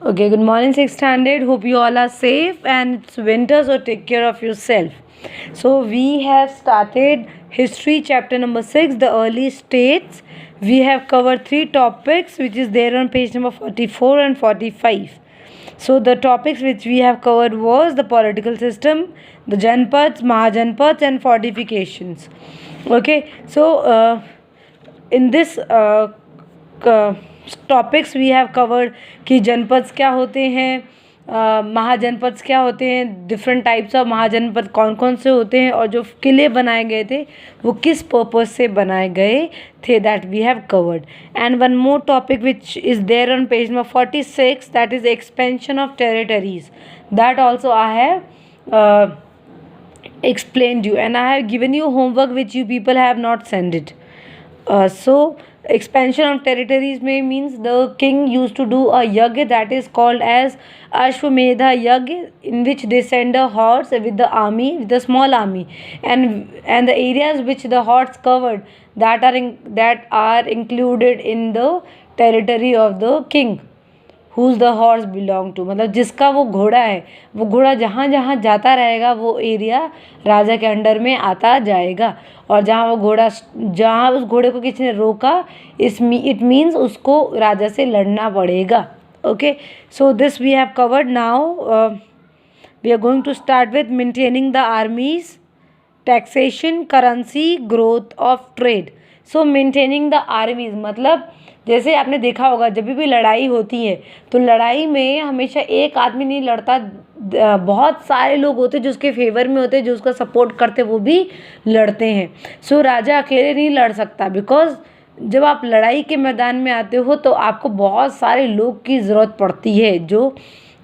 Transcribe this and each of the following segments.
Okay, good morning, 6th standard. Hope you all are safe and it's winter, so take care of yourself. So, we have started history chapter number 6, the early states. We have covered 3 topics, which is there on page number 44 and 45. So, the topics which we have covered was the political system, the Janpads, Mahajanpads, and fortifications. Okay, so in this topics we have covered कि जनपद क्या होते हैं, महाजनपद क्या होते हैं, different types of महाजनपद कौन कौन से होते हैं, और जो किले बनाए गए थे वो किस पर्पज से बनाए गए थे, that we have covered. And one more topic which is there on page number 46, that is expansion of territories. That also I have explained you, and I have given you homework which you people have not sent it. So expansion of territories may means the king used to do a yagya that is called as Ashwamedha Yagya, in which they send a horse with the army, with the small army, and the areas which the horse covered that are included in the territory of the king whose the horse belong to. मतलब जिसका वो घोड़ा है, वो घोड़ा जहाँ जहाँ जाता रहेगा वो एरिया राजा के अंडर में आता जाएगा, और जहाँ उस घोड़े को किसी ने रोका, इट मीन्स उसको राजा से लड़ना पड़ेगा. Okay, so this we have covered. Now we are going to start with maintaining the armies, taxation, currency, growth of trade. So maintaining the armies मतलब जैसे आपने देखा होगा जब भी लड़ाई होती है तो लड़ाई में हमेशा एक आदमी नहीं लड़ता, बहुत सारे लोग होते जो उसके फेवर में होते, जो उसका सपोर्ट करते वो भी लड़ते हैं. सो राजा अकेले नहीं लड़ सकता, बिकॉज जब आप लड़ाई के मैदान में आते हो तो आपको बहुत सारे लोग की ज़रूरत पड़ती है जो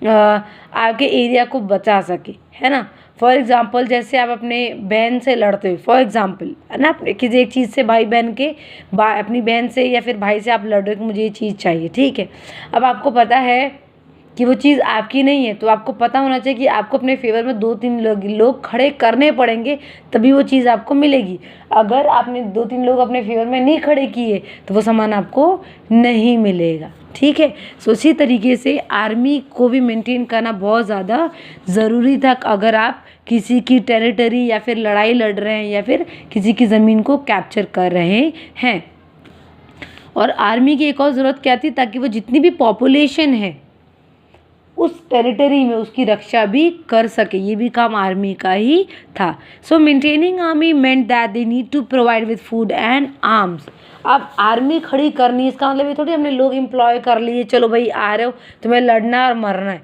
आपके एरिया को बचा सके, है ना. फॉर एग्ज़ाम्पल जैसे आप अपने बहन से लड़ते हो, फॉर एग्ज़ाम्पल है ना, किसी एक चीज़ से भाई बहन के अपनी बहन से या फिर भाई से आप लड़ रहे हो कि मुझे ये चीज़ चाहिए, ठीक है. अब आपको पता है कि वो चीज़ आपकी नहीं है, तो आपको पता होना चाहिए कि आपको अपने फेवर में 2-3 लोग खड़े करने पड़ेंगे तभी वो चीज़ आपको मिलेगी. अगर आपने 2-3 लोग अपने फेवर में नहीं खड़े किए तो वो सामान आपको नहीं मिलेगा, ठीक है. सो इसी तरीके से आर्मी को भी मेंटेन करना बहुत ज़्यादा ज़रूरी था अगर आप किसी की टेरिटरी या फिर लड़ाई लड़ रहे हैं या फिर किसी की ज़मीन को कैप्चर कर रहे हैं. और आर्मी की एक और ज़रूरत क्या थी, ताकि वो जितनी भी पॉपुलेशन है उस टेरिटरी में उसकी रक्षा भी कर सके, ये भी काम आर्मी का ही था. So maintaining army meant that they need to provide with food and arms. अब आर्मी खड़ी करनी इसका मतलब ये थोड़ी हमने लोग एम्प्लॉय कर लिए, चलो भाई आ रहे हो तुम्हें लड़ना और मरना है.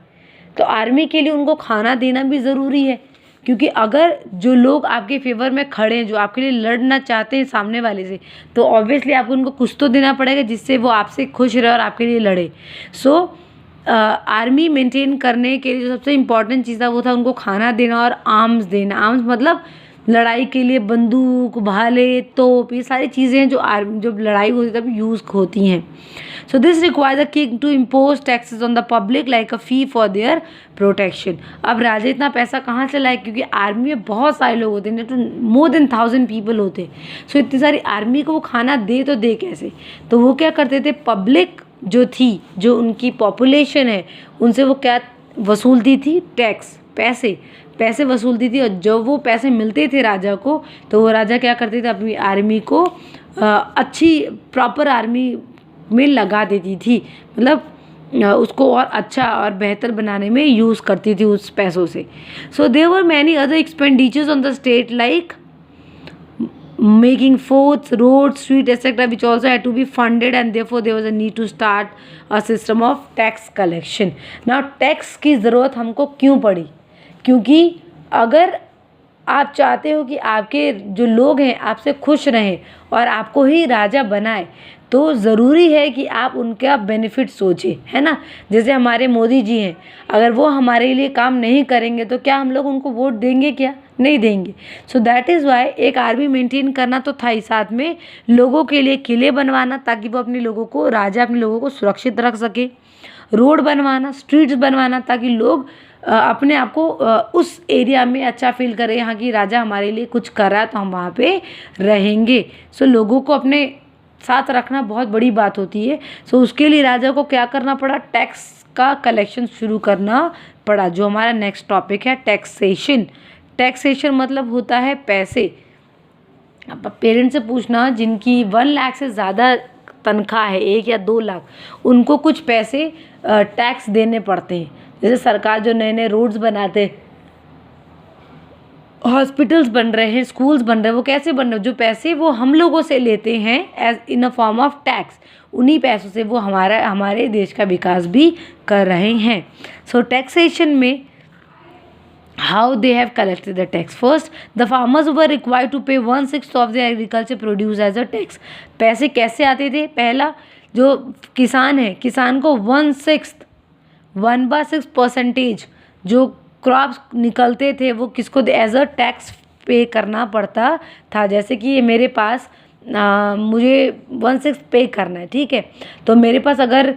तो आर्मी के लिए उनको खाना देना भी ज़रूरी है, क्योंकि अगर जो लोग आपके फेवर में खड़े हैं, जो आपके लिए लड़ना चाहते हैं सामने वाले से, तो ऑब्वियसली आपको उनको कुछ तो देना पड़ेगा जिससे वो आपसे खुश रहे और आपके लिए लड़े. सो आर्मी मेंटेन करने के लिए जो सबसे इम्पॉर्टेंट चीज़ था वो था उनको खाना देना और आर्म्स देना. आर्म्स मतलब लड़ाई के लिए बंदूक, भाले, तोप, ये सारी चीज़ें जो लड़ाई होती है तब यूज़ होती हैं. So this require the king to impose taxes on the public like a fee for their protection. अब राजा इतना पैसा कहाँ से लाए, क्योंकि आर्मी में बहुत सारे लोग होते हैं, तो मोर देन 1000 पीपल होते हैं. सो इतनी सारी आर्मी को वो खाना दे दे कैसे, तो वो क्या करते थे, पब्लिक जो थी, जो उनकी पॉपुलेशन है, उनसे वो क्या वसूलती थी, टैक्स, पैसे वसूलती थी. और जब वो पैसे मिलते थे राजा को, तो वो राजा क्या करते थे, अपनी आर्मी को अच्छी प्रॉपर आर्मी में लगा देती थी, मतलब उसको और अच्छा और बेहतर बनाने में यूज़ करती थी उस पैसों से. So there were many other expenditures on the state like making forts, roads, streets, etc., which also had to be funded, and therefore there was a need to start a system of tax collection. Now tax की ज़रूरत हमको क्यों पड़ी, क्योंकि अगर आप चाहते हो कि आपके जो लोग हैं आपसे खुश रहें और आपको ही राजा बनाए, तो ज़रूरी है कि आप उनका बेनिफिट सोचें, है ना. जैसे हमारे मोदी जी हैं, अगर वो हमारे लिए काम नहीं करेंगे तो क्या हम लोग उनको वोट देंगे, क्या नहीं देंगे. सो दैट इज़ वाई एक आर्मी मेंटेन करना तो था ही, साथ में लोगों के लिए किले बनवाना ताकि वो अपने लोगों को सुरक्षित रख सके, रोड बनवाना, स्ट्रीट्स बनवाना ताकि लोग अपने आप को उस एरिया में अच्छा फील करें, यहाँ की राजा हमारे लिए कुछ कर रहा है तो हम वहाँ पे रहेंगे. सो लोगों को अपने साथ रखना बहुत बड़ी बात होती है. सो उसके लिए राजा को क्या करना पड़ा, टैक्स का कलेक्शन शुरू करना पड़ा, जो हमारा नेक्स्ट टॉपिक है टैक्सेशन। टैक्सेशन मतलब होता है पैसे। अब पेरेंट्स से पूछना जिनकी 1 लाख से ज़्यादा तनख्वाह है, 1 या 2 लाख, उनको कुछ पैसे टैक्स देने पड़ते हैं। जैसे सरकार जो नए नए रोड्स बनाते, हॉस्पिटल्स बन रहे हैं, स्कूल्स बन रहे हैं, वो कैसे बन रहे हैं? जो पैसे वो हम लोगों से लेते हैं as in a form of tax, उन्हीं पैसों से वो हमारे देश का विकास भी कर रहे हैं। सो टैक्सेशन में how they have collected the tax. First, the farmers were required to pay 1/6 of the agriculture produce as a tax. पैसे कैसे आते थे? पहला, जो किसान है, किसान को 1/6 जो क्रॉप्स निकलते थे वो किसको एज अ टैक्स पे करना पड़ता था। जैसे कि ये मेरे पास मुझे 1/6 पे करना है, ठीक है, तो मेरे पास अगर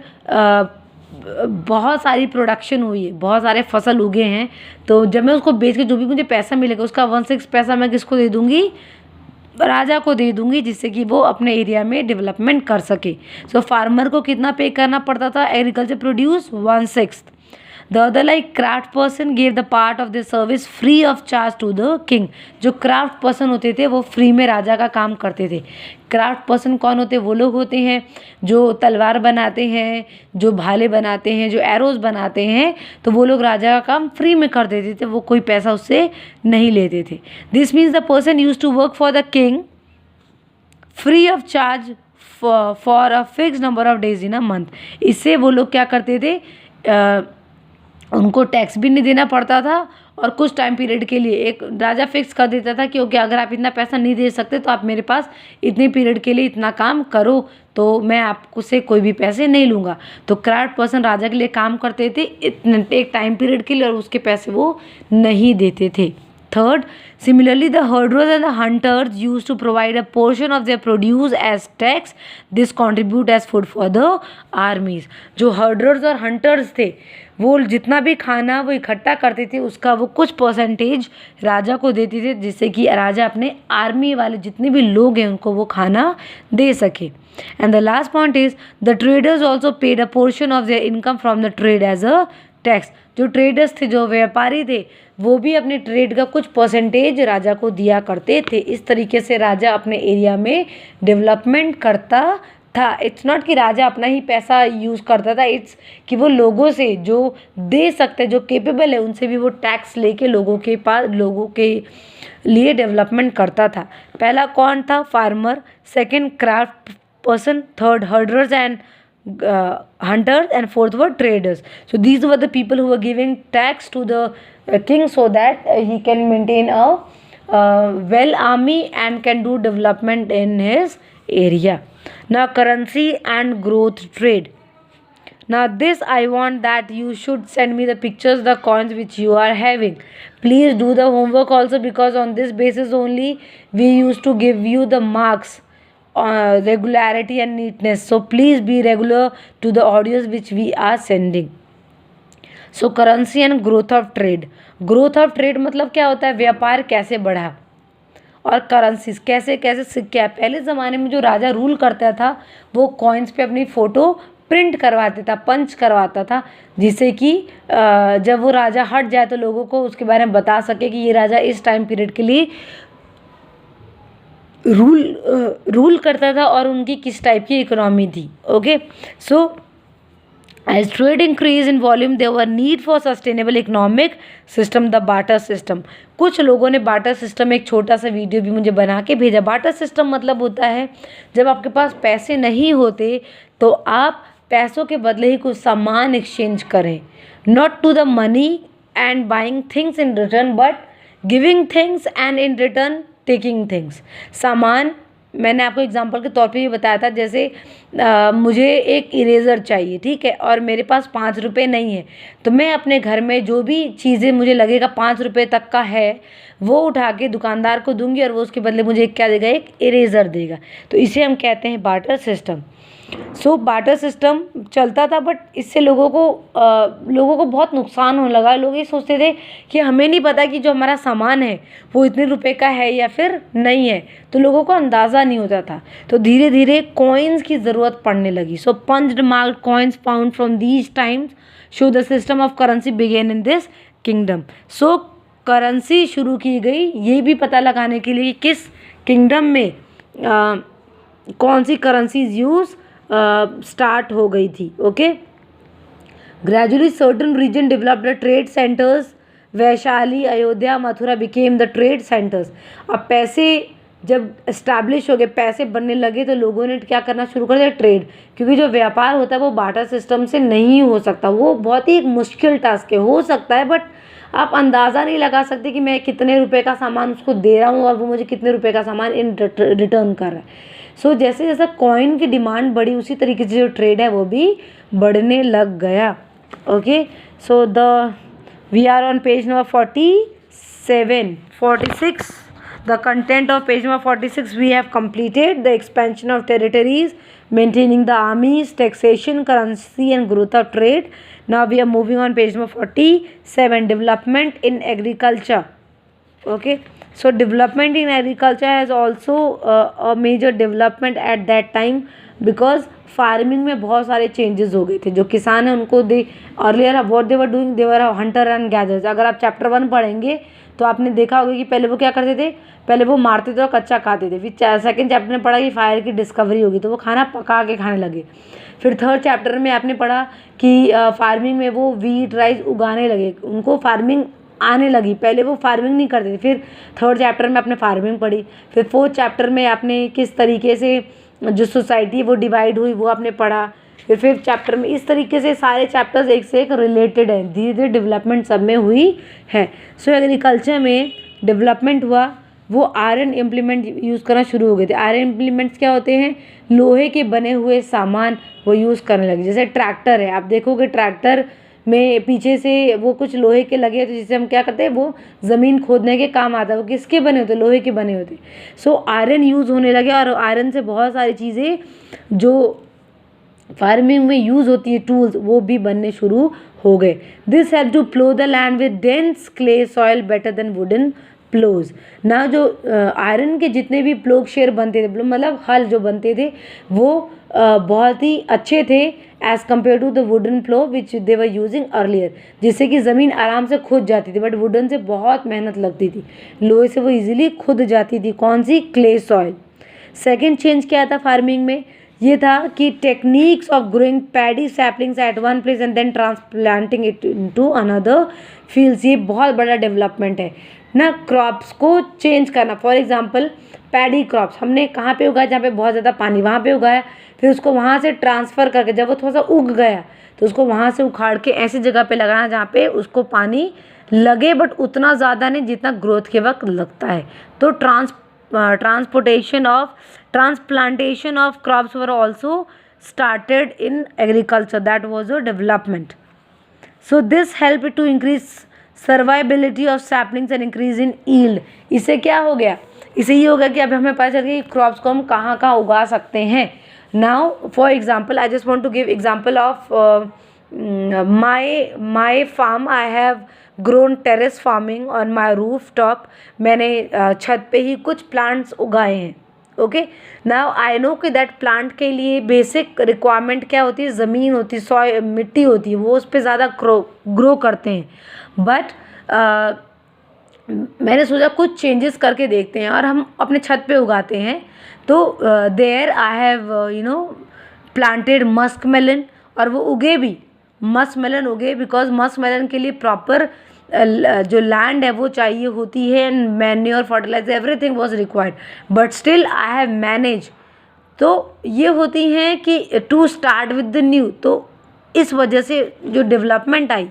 बहुत सारी प्रोडक्शन हुई है, बहुत सारे फसल उगे हैं, तो जब मैं उसको बेच के जो भी मुझे पैसा मिलेगा उसका 1/6 पैसा मैं किसको दे दूँगी? राजा को दे दूँगी, जिससे कि वो अपने एरिया में डेवलपमेंट कर सके। सो फार्मर को कितना पे करना पड़ता था? Agriculture produce 1/6। The other, like craft person, gave the part of their service free of charge to the king. जो क्राफ्ट पर्सन होते थे वो फ्री में राजा का काम करते थे। क्राफ्ट पर्सन कौन होते? वो लोग होते हैं जो तलवार बनाते हैं, जो भाले बनाते हैं, जो एरोज बनाते हैं, तो वो लोग राजा का काम फ्री में कर देते थे, वो कोई पैसा उससे नहीं लेते थे। This means the person use to work for the king free of charge for a fix number of days in a month. इससे वो लोग क्या करते थे? उनको टैक्स भी नहीं देना पड़ता था, और कुछ टाइम पीरियड के लिए एक राजा फिक्स कर देता था कि ओके, अगर आप इतना पैसा नहीं दे सकते तो आप मेरे पास इतने पीरियड के लिए इतना काम करो, तो मैं आपको से कोई भी पैसे नहीं लूँगा। तो क्राफ्ट पर्सन राजा के लिए काम करते थे इतने एक टाइम पीरियड के लिए, और उसके पैसे वो नहीं देते थे। Third, similarly, the herders and the hunters used to provide a portion of their produce as tax. This contribute as food for the armies. जो herders और hunters थे, वो जितना भी खाना वो इकट्ठा करते थे, उसका वो कुछ परसेंटेज राजा को देते थे, जिससे कि राजा अपने आर्मी वाले जितने भी लोग हैं उनको वो खाना दे सके। And the last point is the traders also paid a portion of their income from the trade as a tax. जो ट्रेडर्स थे, जो व्यापारी थे, वो भी अपने ट्रेड का कुछ परसेंटेज राजा को दिया करते थे। इस तरीके से राजा अपने एरिया में डेवलपमेंट करता था। इट्स नॉट कि राजा अपना ही पैसा यूज़ करता था, इट्स कि वो लोगों से जो दे सकते, जो केपेबल है, उनसे भी वो टैक्स लेके लोगों के लिए डेवलपमेंट करता था। पहला कौन था? Farmer. Second craft person. Third herders and hunters, and fourth were traders. So these were the people who were giving tax to the king so that he can maintain a well army and can do development in his area. Now currency and growth trade. Now this I want that you should send me the pictures, the coins which you are having. Please do the homework also, because on this basis only we used to give you the marks, regularity and neatness. So please be regular to the audios which we are sending. So currency and growth of trade. Growth of trade मतलब क्या होता है? व्यापार कैसे बढ़ा, और currencies कैसे कैसे सिक्के। पहले ज़माने में जो राजा रूल करता था वो कॉइन्स पे अपनी फ़ोटो प्रिंट करवाता था, पंच करवाता था, जिससे कि जब वो राजा हट जाए तो लोगों को उसके बारे में बता सके कि ये राजा इस टाइम पीरियड के लिए रूल करता था और उनकी किस टाइप की इकोनॉमी थी। Okay, so as trade increased in volume there were need for sustainable economic system, the barter system. कुछ लोगों ने बार्टर सिस्टम, एक छोटा सा वीडियो भी मुझे बना के भेजा। बार्टर सिस्टम मतलब होता है जब आपके पास पैसे नहीं होते तो आप पैसों के बदले ही कुछ सामान एक्सचेंज करें, not to the money and buying things in return, but giving things and in return taking things. सामान, मैंने आपको एग्जांपल के तौर पे ये बताया था, जैसे मुझे एक इरेज़र चाहिए, ठीक है, और मेरे पास 5 रुपये नहीं है, तो मैं अपने घर में जो भी चीज़ें मुझे लगेगा 5 रुपये तक का है वो उठा के दुकानदार को दूंगी और वो उसके बदले मुझे क्या देगा? एक इरेज़र देगा। तो इसे हम कहते हैं बार्टर सिस्टम। सो बार्टर सिस्टम चलता था, बट इससे लोगों को बहुत नुकसान होने लगा। लोग ये सोचते थे कि हमें नहीं पता कि जो हमारा सामान है वो इतने रुपए का है या फिर नहीं है, तो लोगों को अंदाज़ा नहीं होता था। तो धीरे धीरे कॉइन्स की ज़रूरत पड़ने लगी। So punched marked coins found from these times show the system of currency began in this kingdom. So currency शुरू की गई ये भी पता लगाने के लिए कि किस किंगडम में कौन सी करेंसीज यूज़ स्टार्ट हो गई थी। Okay, gradually certain region developed trade centers. Vaishali, Ayodhya, Mathura became the trade centers. अब पैसे जब इस्टेब्लिश हो गए, पैसे बनने लगे, तो लोगों ने क्या करना शुरू कर दिया, ट्रेड। क्योंकि जो व्यापार होता है वो बार्टर सिस्टम से नहीं हो सकता, वो बहुत ही एक मुश्किल टास्क है। हो सकता है बट आप अंदाज़ा नहीं लगा सकते कि मैं कितने रुपए का सामान उसको दे रहा हूँ और वो मुझे कितने रुपए का सामान इन रिटर्न कर रहा है। सो जैसे जैसे कॉइन की डिमांड बढ़ी, उसी तरीके से जो ट्रेड है वो भी बढ़ने लग गया। Okay, so we are on page number 46. The content of page number 46, we have completed the expansion of territories, maintaining the armies, taxation, currency and growth of trade. Now we are moving on page number 47, development in agriculture. Okay, so development in agriculture has also a major development at that time, because farming में बहुत सारे changes हो गए थे। जो किसान हैं उनको earlier what they were doing, they were Hunter and gathers. अगर आप चैप्टर 1 पढ़ेंगे तो आपने देखा होगा कि पहले वो क्या करते थे, पहले वो मारते थे और कच्चा खाते थे। फिर सेकंड चैप्टर में पढ़ा कि फायर की डिस्कवरी होगी तो वो खाना पका के खाने लगे। फिर थर्ड चैप्टर में आपने पढ़ा कि फार्मिंग में वो वीट राइस उगाने लगे, उनको फार्मिंग आने लगी। पहले वो फार्मिंग नहीं करते थे। फिर थर्ड चैप्टर में आपने फार्मिंग पढ़ी। फिर फोर्थ चैप्टर में आपने किस तरीके से जो सोसाइटी वो डिवाइड हुई वो आपने पढ़ा। फिर फिफ्थ चैप्टर में, इस तरीके से सारे चैप्टर्स एक से एक रिलेटेड हैं। धीरे धीरे डेवलपमेंट सब में हुई है। सो एग्रीकल्चर में डेवलपमेंट हुआ, वो आयरन इम्प्लीमेंट यूज़ करना शुरू हो गए थे। आयरन इम्प्लीमेंट्स क्या होते हैं, लोहे के बने हुए सामान वो यूज़ करने लगे। जैसे ट्रैक्टर है, आप देखोगे ट्रैक्टर में पीछे से वो कुछ लोहे के लगे तो जिससे हम क्या करते हैं, वो ज़मीन खोदने के काम आता है। वो किसके बने होते, लोहे के बने होते। सो आयरन यूज़ होने लगे और आयरन से बहुत सारी चीज़ें जो फार्मिंग में यूज़ होती है, टूल्स, वो भी बनने शुरू हो गए। This help to plough the land with dense clay soil better than wooden ploughs. ना जो आयरन के जितने भी प्लोग शेयर बनते थे, मतलब हल जो बनते थे, वो बहुत ही अच्छे थे as compare to the wooden plough which they were using earlier, जिससे कि ज़मीन आराम से खुद जाती थी। बट वुडन से बहुत मेहनत लगती थी, लोहे से वो इजीली खुद जाती थी। कौन सी, क्ले सॉइल। सेकेंड चेंज क्या था फार्मिंग में, ये था कि techniques of growing paddy saplings at one place and then transplanting it into another fields. ये बहुत बड़ा डेवलपमेंट है ना, क्रॉप्स को चेंज करना। फॉर एग्जांपल पैडी क्रॉप्स हमने कहाँ पे उगाया, जहाँ पे बहुत ज़्यादा पानी, वहाँ पे उगाया। फिर उसको वहाँ से ट्रांसफ़र करके जब वो थोड़ा सा उग गया तो उसको वहाँ से उखाड़ के ऐसी जगह पे लगाना जहाँ पे उसको पानी लगे, बट उतना ज़्यादा नहीं जितना ग्रोथ के वक्त लगता है। तो transplantation of crops were also started in agriculture. That was a development. So this helped to increase survivability of saplings and increase in yield. इससे क्या हो गया, इससे ये हो गया कि अब हमें पता चल गया कि क्रॉप्स को हम कहाँ कहाँ उगा सकते हैं। Now for example I just want to give example of my farm. I have grown terrace farming on my roof top. मैंने छत पे ही कुछ प्लांट्स उगाए हैं। ओके, नाउ आई नो कि दैट प्लांट के लिए बेसिक रिक्वायरमेंट क्या होती है, ज़मीन होती है, सॉइल, मिट्टी होती है, वो उस पर ज़्यादा ग्रो करते हैं। बट मैंने सोचा कुछ चेंजेस करके देखते हैं और हम अपने छत पे उगाते हैं। तो there I have planted musk melon, और वो उगे भी, मस्क मेलन उगे बिकॉज मस्क मेलन के लिए प्रॉपर जो लैंड है वो चाहिए होती है, and manure, fertilizer, everything was required, but still I have manage. तो ये होती हैं कि to start with the new. तो इस वजह से जो डेवलपमेंट आई,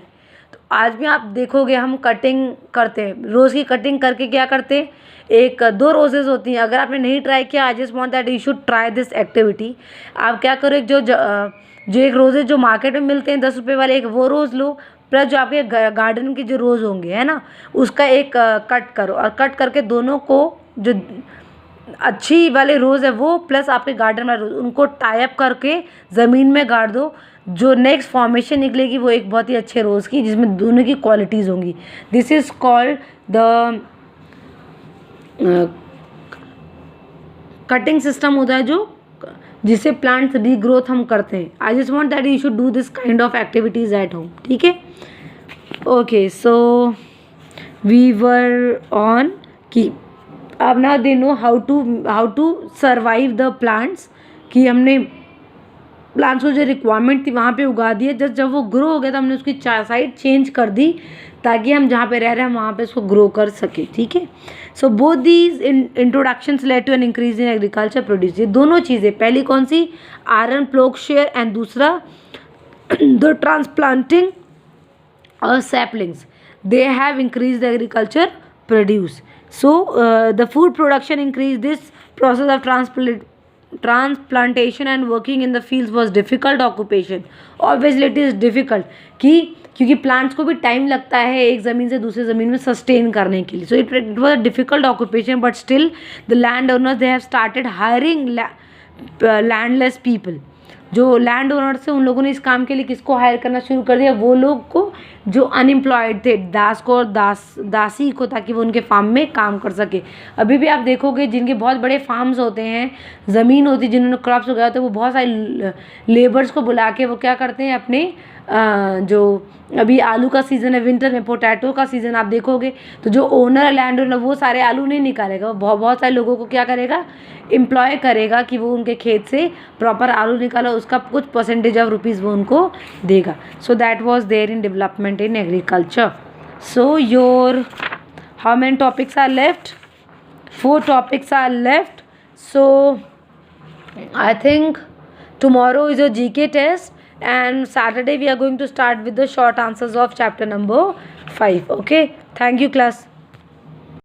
तो आज भी आप देखोगे हम कटिंग करते हैं, रोज़ की कटिंग करके क्या करते हैं, एक दो रोजेज़ होती हैं। अगर आपने नहीं ट्राई किया, आई just want that you should try this activity. आप क्या करो, जो एक रोज़ेज जो मार्केट में मिलते हैं 10 रुपये वाले, एक वो रोज़ लो, प्लस जो आपके गार्डन के जो रोज़ होंगे, है ना, उसका एक कट करो, और कट करके दोनों को जो अच्छी वाले रोज़ है वो, प्लस आपके गार्डन वाले रोज़, उनको टाई अप करके ज़मीन में गाड़ दो, जो नेक्स्ट फॉर्मेशन निकलेगी वो एक बहुत ही अच्छे रोज़ की, जिसमें दोनों की क्वालिटीज़ होंगी। This is called the cutting system होता है जो जिससे प्लांट्स रीग्रोथ हम करते हैं। I just want that you should do this kind of activities at home, ठीक है। Okay, so we were on कि अब now they know how to survive the plants, कि हमने प्लांट्स को जो रिक्वायरमेंट थी वहाँ पे उगा दिया। जब वो ग्रो हो गया तो हमने उसकी साइड चेंज कर दी ताकि हम जहाँ पे रह रहे हैं वहाँ पे उसको ग्रो कर सके, ठीक है। So both these introductions led to an increase in agriculture produce. ये दोनों चीज़ें, पहली कौन सी, आयरन प्लोक शेयर, एंड दूसरा द ट्रांसप्लांटिंग और saplings, they have increased the agriculture produce. So the food production increased. This process of transplantation and working in the fields was difficult occupation. Obviously it is difficult क्योंकि plants को भी time लगता है एक ज़मीन से दूसरी ज़मीन में सस्टेन करने के लिए। So it was a difficult occupation, but still the land owners they have started hiring landless people. जो लैंड ओनर्स से उन लोगों ने इस काम के लिए किसको हायर करना शुरू कर दिया, वो लोग को जो अनएम्प्लॉयड थे, दास को और दासी को, ताकि वो उनके फार्म में काम कर सके। अभी भी आप देखोगे जिनके बहुत बड़े फार्म्स होते हैं, ज़मीन होती है, जिन्होंने क्रॉप्स उगाए होते हैं, वो बहुत सारे लेबर्स को बुला के वो क्या करते हैं, अपने जो अभी आलू का सीज़न है, विंटर में पोटैटो का सीज़न आप देखोगे, तो जो ओनर है, लैंड ओनर, वो सारे आलू नहीं निकालेगा, वो बहुत सारे लोगों को क्या करेगा, एम्प्लॉय करेगा कि वो उनके खेत से प्रॉपर आलू निकालो, उसका कुछ परसेंटेज ऑफ रुपीज़ वो उनको देगा। So that was there in development in agriculture. So your how many topics are left? 4 topics are left. So I think tomorrow is your GK test, and Saturday we are going to start with the short answers of chapter number 5. Okay, thank you class.